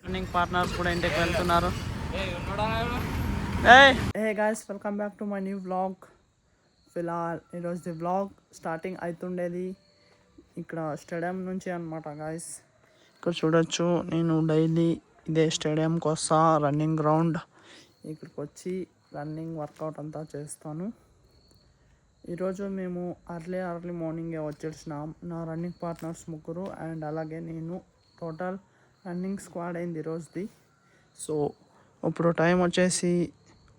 Running partners కూడా ఇంటికి వెళ్తున్నారు. Hey guys, welcome back to my new vlog. ఫిలాల్ ఈరోజు వ్లాగ్ స్టార్టింగ్ అవుతుండేది ఇక్కడ స్టేడియం నుంచి అనమాట గాయస్. ఇక్కడ చూడొచ్చు, నేను డైలీ ఇదే స్టేడియంకి వస్తా, రన్నింగ్ గ్రౌండ్ ఇక్కడికి వచ్చి రన్నింగ్ వర్కౌట్ అంతా చేస్తాను. ఈరోజు మేము అర్లీ మార్నింగే వచ్చేసినాం. నా రన్నింగ్ పార్ట్నర్స్ ముగ్గురు అండ్ అలాగే నేను, టోటల్ రన్నింగ్ స్క్వాడ్ అయింది ఈరోజుది. సో ఇప్పుడు టైం వచ్చేసి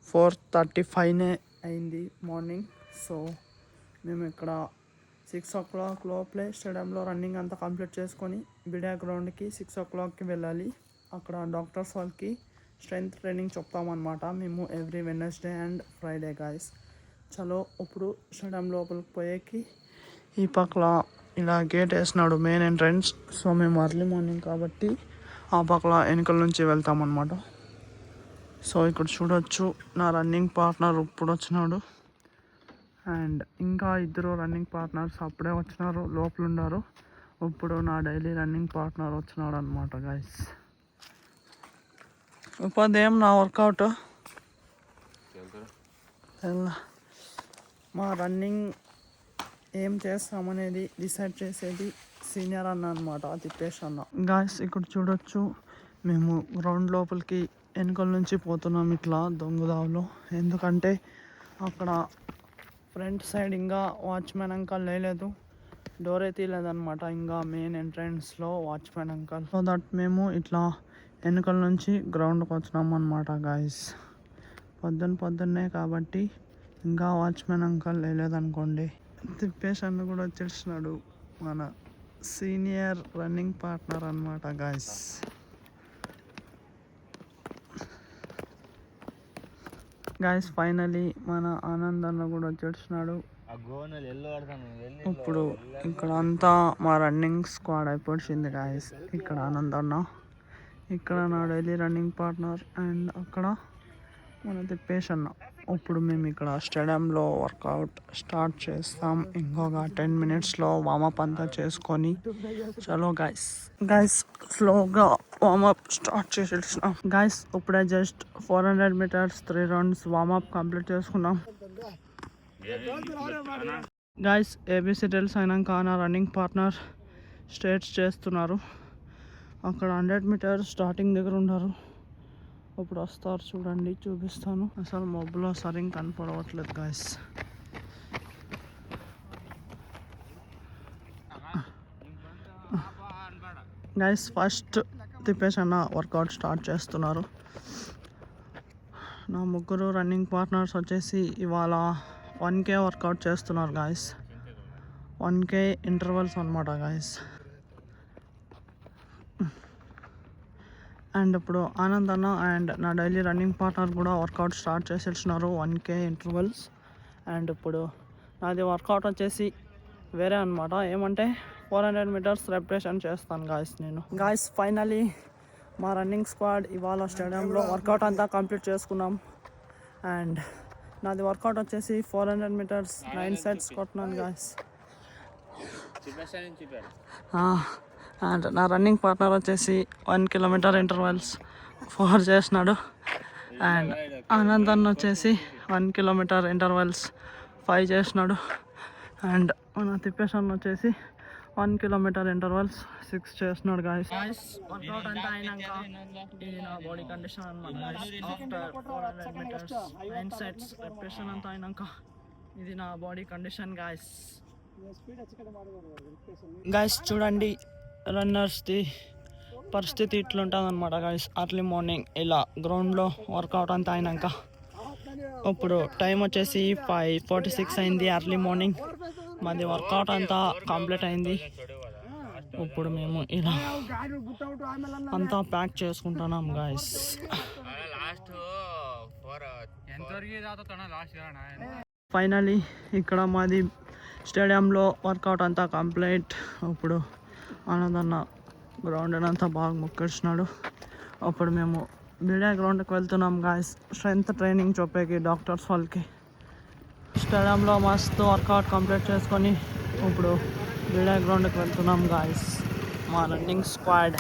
4:35 అయింది మార్నింగ్. సో మేము ఇక్కడ 6 o'clock లోపలే స్టేడియంలో రన్నింగ్ అంతా కంప్లీట్ చేసుకొని బిడా గ్రౌండ్కి 6 o'clockకి వెళ్ళాలి. అక్కడ డాక్టర్స్ వాళ్ళకి స్ట్రెంగ్త్ ట్రైనింగ్ చెప్తామన్నమాట మేము every Wednesday and Friday guys. చలో ఇప్పుడు స్టేడియం లోపలికి పోయేకి ఈ పక్కల ఇలా గేట్ వేసినాడు, మెయిన్ ఎంట్రన్స్. సో మేము అర్లీ మార్నింగ్ కాబట్టి ఆ పక్కల వెనుకల నుంచి వెళ్తామన్నమాట. సో ఇక్కడ చూడొచ్చు, నా రన్నింగ్ పార్ట్నర్ ఇప్పుడు వచ్చినాడు అండ్ ఇంకా ఇద్దరు రన్నింగ్ పార్ట్నర్స్ అప్పుడే వచ్చినారు, లోపల ఉన్నారు. ఇప్పుడు నా డైలీ రన్నింగ్ పార్ట్నర్ వచ్చినాడు అనమాట గాయస్. ఉపాధ్యాయం నా వర్కౌట్ మా రన్నింగ్ ఏం చేస్తామనేది డిసైడ్ చేసేది సీనియర్ అన్న అనమాట, తిప్పేష్ అన్న. గాయస్ ఇక్కడ చూడొచ్చు, మేము గ్రౌండ్ లోపలికి వెనుకల నుంచి పోతున్నాం ఇట్లా దొంగదావులో. ఎందుకంటే అక్కడ ఫ్రంట్ సైడ్ ఇంకా వాచ్మెన్ అంకల్ లేలేదు, డోరే తీయలేదన్నమాట ఇంకా మెయిన్ ఎంట్రన్స్లో వాచ్మెన్ అంకల్. సో దట్ మేము ఇట్లా వెనుకల నుంచి గ్రౌండ్కి వచ్చినాం అన్నమాట గాయస్. పొద్దున్నే కాబట్టి ఇంకా వాచ్మెన్ అంకల్ లేదనుకోండి. తిప్పేష్ అన్న కూడా వచ్చేసినాడు, మన సీనియర్ రన్నింగ్ పార్ట్నర్ అన్నమాట గాయస్. గాయస్ ఫైనలీ మన ఆనంద్ అన్న కూడా వచ్చేసినాడు. ఇప్పుడు ఇక్కడ అంతా మా రన్నింగ్ స్క్వాడ్ అయిపోయింది గాయస్. ఇక్కడ ఆనంద్ అన్న, ఇక్కడ నా డైలీ రన్నింగ్ పార్ట్నర్ అండ్ అక్కడ మన తిప్పేష్ అన్న. ఇప్పుడు మేము ఇక్కడ స్టేడియంలో వర్కౌట్ స్టార్ట్ చేస్తాం. ఇంకొక 10 minutesలో వామప్ అంతా చేసుకొని చలో గైస్ స్లోగా వామప్ స్టార్ట్ చేసేసినాం గైస్. ఇప్పుడే just 400 meters 3 rounds warm up complete చేసుకున్నాం గైస్. ఏబీసీ డ్రిల్స్ అయినాక నా రన్నింగ్ పార్ట్నర్ స్టేట్స్ చేస్తున్నారు. అక్కడ 100 meters స్టార్టింగ్ దగ్గర ఉన్నారు. ఇప్పుడు వస్తారు చూడండి, చూపిస్తాను. అసలు మబ్బులో సరిగ్గా కనపడవట్లేదు గాయస్. గైస్ ఫస్ట్ తిప్పేష్ అన్న వర్కౌట్ స్టార్ట్ చేస్తున్నారు. నా ముగ్గురు రన్నింగ్ పార్ట్నర్స్ వచ్చేసి ఇవాళ 1K వర్కౌట్ చేస్తున్నారు గాయస్. 1K ఇంటర్వల్స్ అనమాట గాయస్. అండ్ ఇప్పుడు ఆనంద్ అన్న అండ్ నా డైలీ రన్నింగ్ పార్ట్నర్ కూడా వర్కౌట్ స్టార్ట్ చేసేసినారు 1K ఇంటర్వల్స్. అండ్ ఇప్పుడు నాది వర్కౌట్ వచ్చేసి వేరే అనమాట, ఏమంటే 400 meters రెపిటేషన్ చేస్తాను గాయస్ నేను. గాయస్ ఫైనలీ మా రన్నింగ్ స్క్వాడ్ ఇవాళ స్టేడియంలో వర్కౌట్ అంతా కంప్లీట్ చేసుకున్నాం. అండ్ నాది వర్కౌట్ వచ్చేసి 400 meters 9 sets కొట్టినాను గాయస్. అండ్ నా రన్నింగ్ పార్ట్నర్ వచ్చేసి 1 kilometer ఇంటర్వల్స్ 4 చేసినాడు. అండ్ ఆనంద్ అన్న వచ్చేసి 1 kilometer ఇంటర్వల్స్ 5 చేసినాడు. అండ్ మన తిప్పేష్ అన్న వచ్చేసి 1 kilometer ఇంటర్వల్స్ 6 చేసినాడు గాయస్. వర్కౌట్ అంతా అయినాక ఇది నా బాడీ కండిషన్ అనమాట. ఆఫ్టర్ 400 meters 9 sets రెపిటేషన్ అంతా అయినాక ఇది నా బాడీ కండిషన్ గాయస్. గాయస్ చూడండి, రన్నర్స్ది పరిస్థితి ఇట్లుంటుంది అనమాట గాయస్. అర్లీ మార్నింగ్ ఇలా గ్రౌండ్లో వర్కౌట్ అంతా అయినాక ఇప్పుడు టైం వచ్చేసి 5:46 అయింది అర్లీ మార్నింగ్. మాది వర్కౌట్ అంతా కంప్లీట్ అయింది. ఇప్పుడు మేము ఇలా అంతా ప్యాక్ చేసుకుంటున్నాం గాయస్. ఫైనలీ ఇక్కడ మాది స్టేడియంలో వర్కౌట్ అంతా కంప్లీట్. ఇప్పుడు ఆనంద్ అన్న గ్రౌండ్ అంతా బాగా మొక్కేసినాడు. అప్పుడు మేము బిడా గ్రౌండ్కి వెళ్తున్నాం గాయస్, స్ట్రెంగ్త్ ట్రైనింగ్ చెప్పేకి డాక్టర్స్ వాళ్ళకి. స్టేడియంలో మస్తు వర్కౌట్ కంప్లీట్ చేసుకొని ఇప్పుడు బిడా గ్రౌండ్కి వెళ్తున్నాం గాయస్. మా రన్నింగ్ స్క్వాడ్.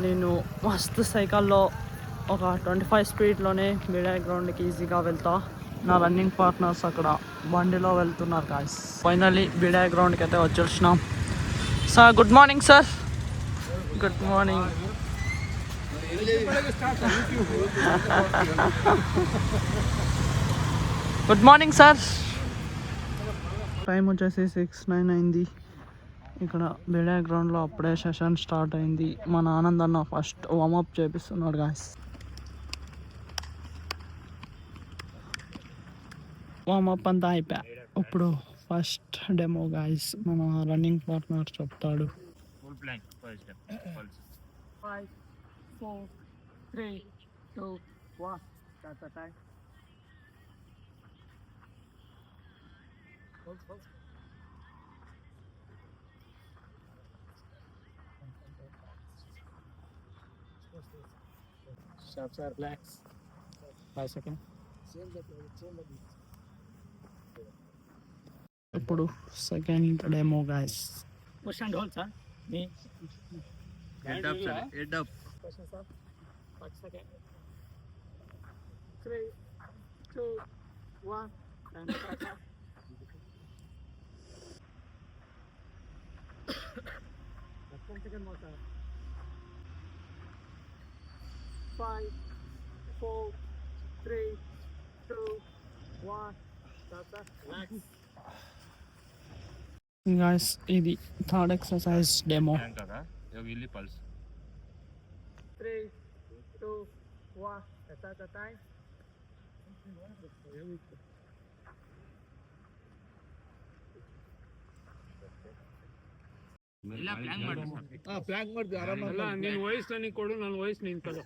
నేను మస్తు సైకిల్లో ఒక 25 స్పీడ్లోనే బిడా గ్రౌండ్కి ఈజీగా వెళ్తా. నా రన్నింగ్ పార్ట్నర్స్ అక్కడ బండిలో వెళ్తున్నారు గాయస్. ఫైనల్లీ బిడా గ్రౌండ్కి అయితే వచ్చేసినాం. Sir good morning sir. Good morning. Good morning sir. Time వచ్చేసి 6:09 అయింది. ఇక్కడ బిడా గ్రౌండ్లో అప్పుడే సెషన్ స్టార్ట్ అయింది. మన ఆనంద్ అన్న ఫస్ట్ వార్మప్ చేపిస్తున్నాడు గాయస్. వార్మప్ అంతా అయిపోయా. ఇప్పుడు ఫస్ట్ డెమో గాయస్. మన రన్నింగ్ పార్ట్నర్ చెప్తాడు. 5, 4, 3, 2, 1. Start the time. Stop, sir. Relax. 5 seconds. ఇప్పుడు second demo guys. Push and hold, sir. Me. Head up, sir. Head up. Question, sir. 5 seconds. 3, 2, 1. And start, sir. Just 10 seconds more, sir. 5, 4, 3, 2, 1. Start, sir. Relax. Guys ఇది third exercise demo. Really pulse. 3, 2, 1. Start the time. ಎಲ್ಲ plan ಮಾಡಿ plan ಮಾಡ್ತೀವಿ ಆರಾಮ. ಅಲ್ಲ ನಿನ್ನ ವಯಸ್ಸು ನನಗೆ ಕೊಡು, ನನ್ನ ವಯಸ್ಸು ನೀನು ತಗೋ.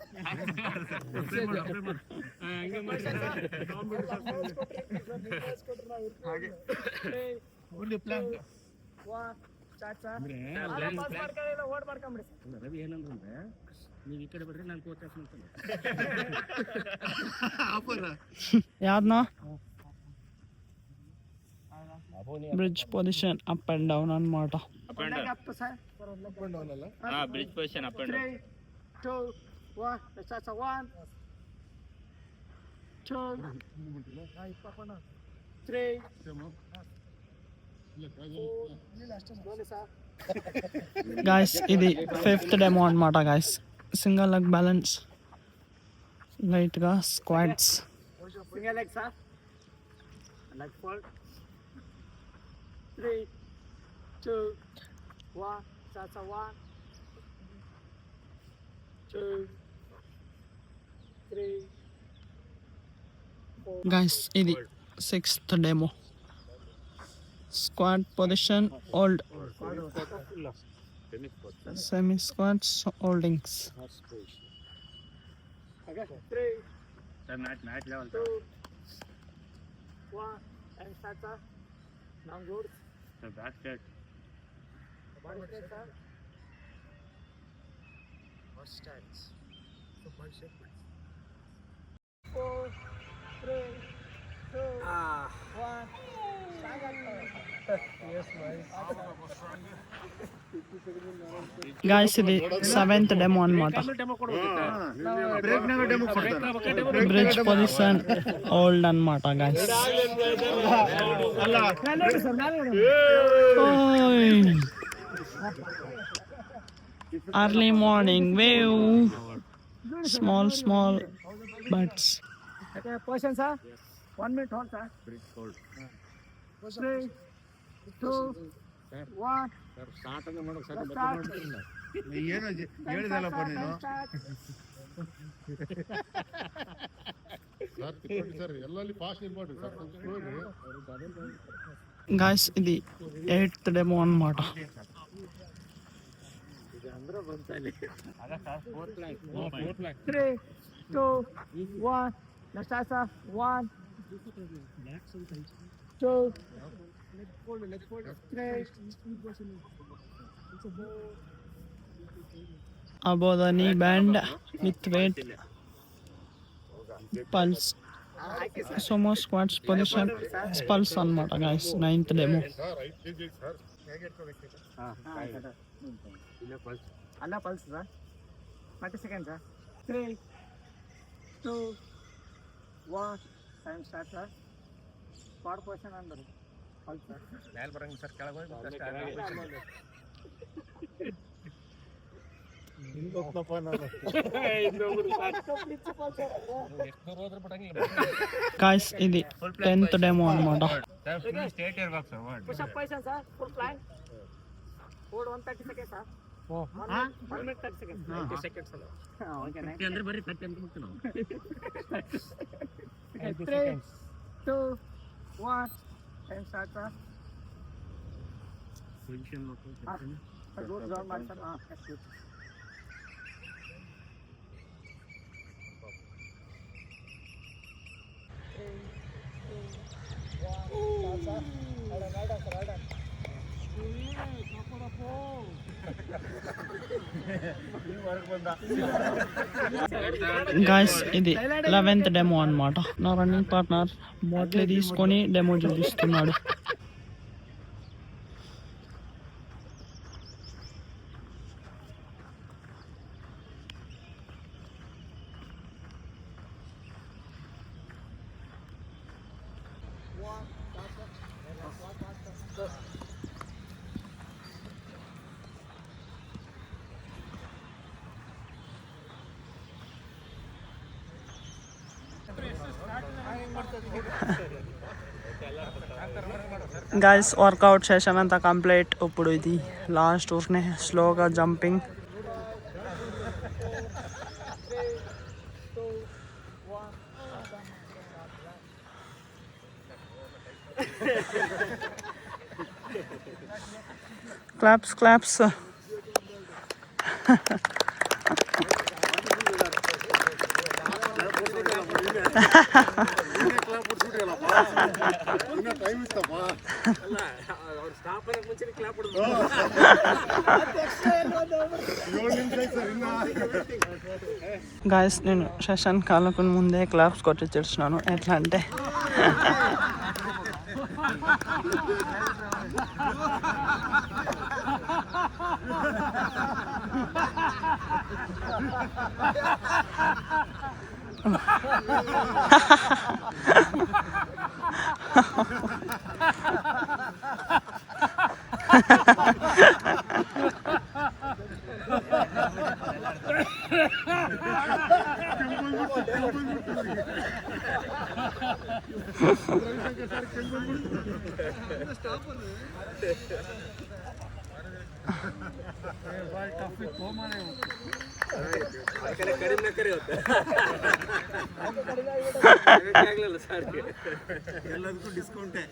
ಹಂಗೆ ಮಾಡಿ ರವಿ ಏನಂದ್ರೆ ನೀವು ಈ ಕಡೆ ಬರ್ರಿ, ನಾನು ಕೋಚ್ ಮಾಡ್ತೇನೆ. యాదనా bridge position up and down అన్నమాట. Bridge position up and 3, 2, 1. Start. 1, 2, 3, 4. Guys ఇది ఫిఫ్త్ డెమో అన్నమాట గాయస్. సింగిల్ లెగ్ బ్యాలెన్స్, లైట్గా squats. Single leg, sir. Leg fold. 3, 2, 1. Start. 1, 2, 3, 4. Guys ఇది sixth demo. Squat position, hold, semi squats, holdings. Okay. 3, sir mat level 2, 1. And start, sir. Now good. Sir back straight. Body straight, sir. What stance? So body straight. 4, 3, 2, 1. Yes, nice. Guys ఇది seventh demo అన్నమాట. Bridge position, hold అన్నమాట guys. Early morning wave, small birds. Okay, position, sir. 1 minute hold, sir. 3, 2, 1. Start ಅಂದ್ರೆ ಮಾಡೋಕೆ sir Start. ಏನು ಹೇಳಿದಲ್ಲಪ್ಪ ನೀನು sir ಎಲ್ಲಲ್ಲಿ fast important sir guys ఇది ఎయిత్ డెమో అన్నమాట. ಅಂದ್ರೆ ಬಂತಲ್ಲಿ ಅದ sir 4 plank 3, 2, 1. Now start, sir. 1, 2, 3. Above the knee bend with weight, pulse సోమో స్క్వాడ్స్ పొజిషన్ స్పల్స్ అనమాట గైస్ 9th డెమో. అలా pulse sir 30 seconds sir 3 2 1 time start sir squat position అందరు పల్స్ సార్ నేల పరంగా సార్ గైస్ ఇది 10th డెమో అనమాట. Pushup position sir full plank four 130 seconds sir 1 minute 30 seconds 90 seconds okay అందరూ బరి 30 ఎంత ముట్టున్నాం 3 2 1 టైం స్టార్ట్ సార్ పొజిషన్ లో రోడ్ గ్రౌండ్ మార్చారు. గైస్ ఇది 11th డెమో అనమాట. నా రన్నింగ్ పార్ట్నర్ బాటిల్ తీసుకొని డెమో చూపిస్తున్నాడు. గైస్ వర్కౌట్ సెషన్ అంతా కంప్లీట్. ఇప్పుడు ఇది లాస్ట్ ఊరినే స్లోగా జంపింగ్. Claps claps. గాయస్ నేను సెషన్ కాలకు ముందే క్లాప్స్ కొట్టించేస్తున్నాను. ఎట్లా అంటే ಎಲ್ಲದಕ್ಕೂ ಡಿಸ್ಕೌಂಟೇ.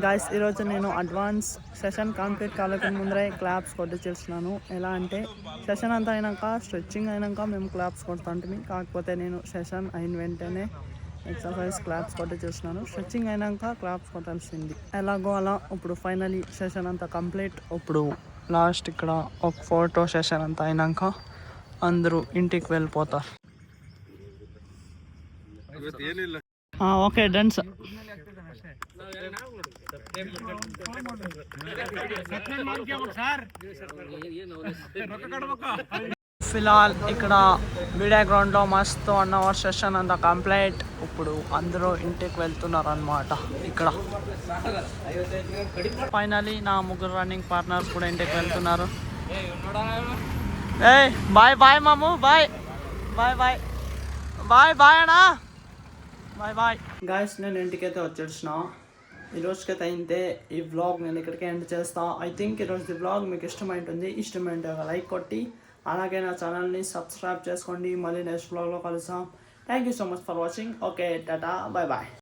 గాయస్ ఈరోజు నేను అడ్వాన్స్ సెషన్ కంప్లీట్ కాలేక ముందరే క్లాప్స్ కొట్టించేస్తున్నాను. ఎలా అంటే సెషన్ అంతా అయినాక స్ట్రెచ్చింగ్ అయినాక మేము క్లాప్స్ కొడుతుంటాము. కాకపోతే నేను సెషన్ అయిన వెంటనే ఎక్సర్సైజ్ క్లాప్స్ కొట్టించేస్తున్నాను. స్ట్రెచ్చింగ్ అయినాక క్లాప్స్ కొట్టాల్సింది. ఎలాగో అలా ఇప్పుడు ఫైనలీ సెషన్ అంతా కంప్లీట్. ఇప్పుడు లాస్ట్ ఇక్కడ ఒక ఫోటో సెషన్ అంతా అయినాక అందరూ ఇంటికి వెళ్ళిపోతారు. Okay done sir. ఫిలాల్ ఇక్కడ వీడియో గ్రౌండ్లో మస్తు 1 hour సెషన్ అంతా కంప్లీట్. ఇప్పుడు అందరూ ఇంటికి వెళ్తున్నారు అన్నమాట. ఇక్కడ ఫైనలీ నా ముగ్గురు రన్నింగ్ పార్ట్నర్స్ కూడా ఇంటికి వెళ్తున్నారు. ఏ బాయ్ బాయ్ మాము, bye bye bye bye bye అన్నా, బాయ్ బాయ్. గాయస్ నేను ఇంటికైతే వచ్చేసిన. ఈరోజుకైతే అయితే ఈ వ్లాగ్ నేను ఇక్కడికే ఎండ్ చేస్తా. ఐ థింక్ ఈరోజు వ్లాగ్ మీకు ఇష్టమైంటుంది. ఇష్టమైంటే ఒక లైక్ కొట్టి అలాగే నా ఛానల్ని సబ్స్క్రైబ్ చేసుకోండి. మళ్ళీ నెక్స్ట్ వ్లాగ్లో కలుస్తాం. Thank you so much for watching. Okay టాటా, బాయ్ బాయ్.